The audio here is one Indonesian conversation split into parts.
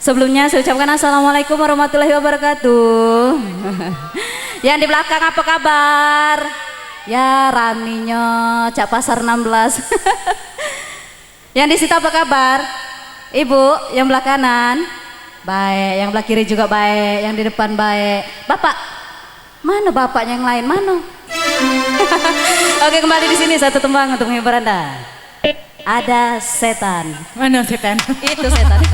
Sebelumnya saya ucapkan assalamualaikum warahmatullahi wabarakatuh. Yang di belakang apa kabar? Ya raminya Cak Pasar 16. Yang di situ apa kabar? Ibu yang belah kanan baik, yang belah kiri juga baik, yang di depan baik. Bapak, mana bapaknya yang lain mana? Oke, kembali di sini satu tembang untuk menghibur Anda. Ada setan. Mana setan? Itu setan.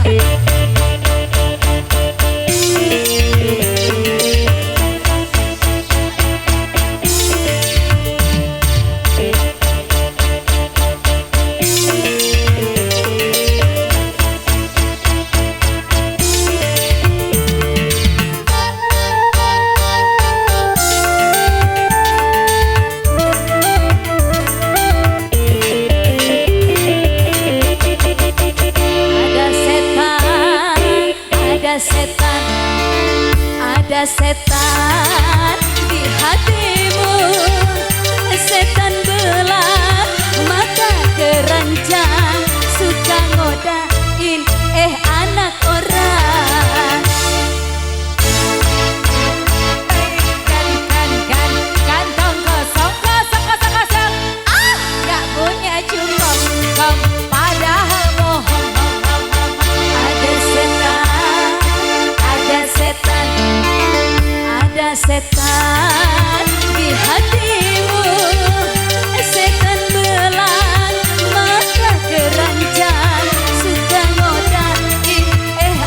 Ada setan di hatimu, setan belah mata keranjang, suka ngodain anak orang. Kan kantong kosong gak punya cukup kong padahal bohong. Ada setan di hatimu, setan belang mata keranjang, suka ngodain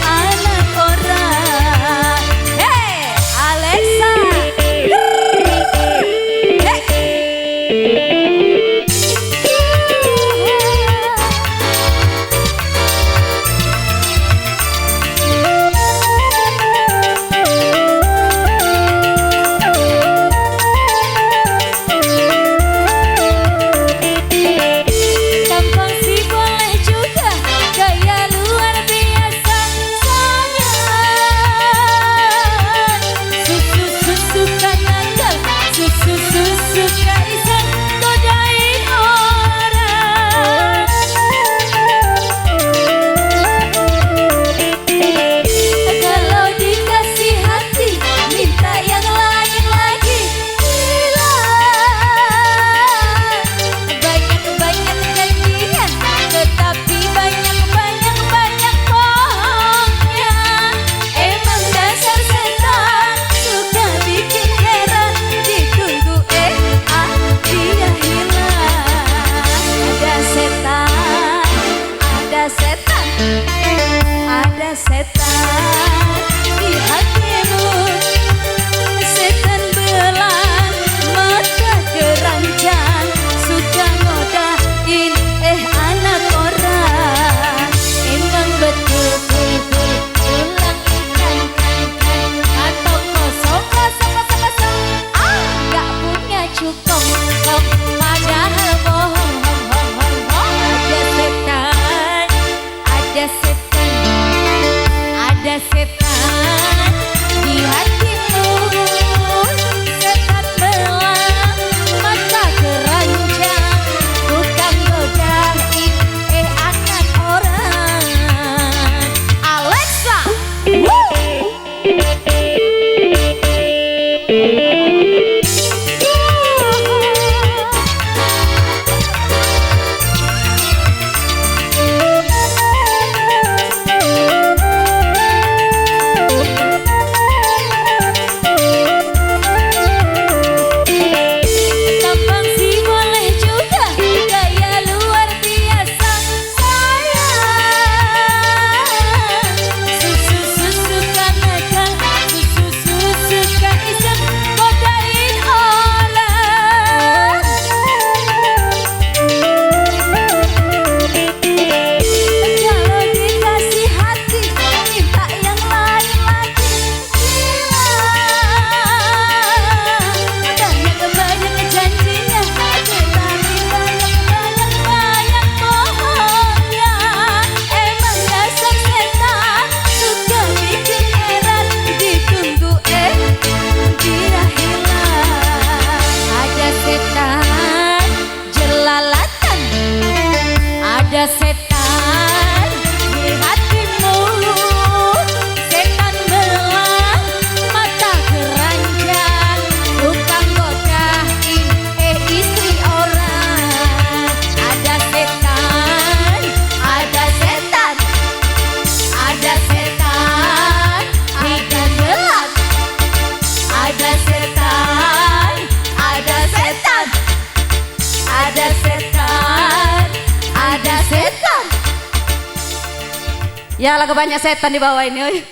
anak orang. Hey Alexa, ada setan di hatimu, setan belang mata keranjang, suka ngodain anak orang. Emang betul tulang kan atau kosong gak punya cukup kong padahal bohong. Ada setan di hatimu, setan belang mata keranjang, bukan godain anak orang. Alexa, Ya, lagu banyak setan di bawah ini.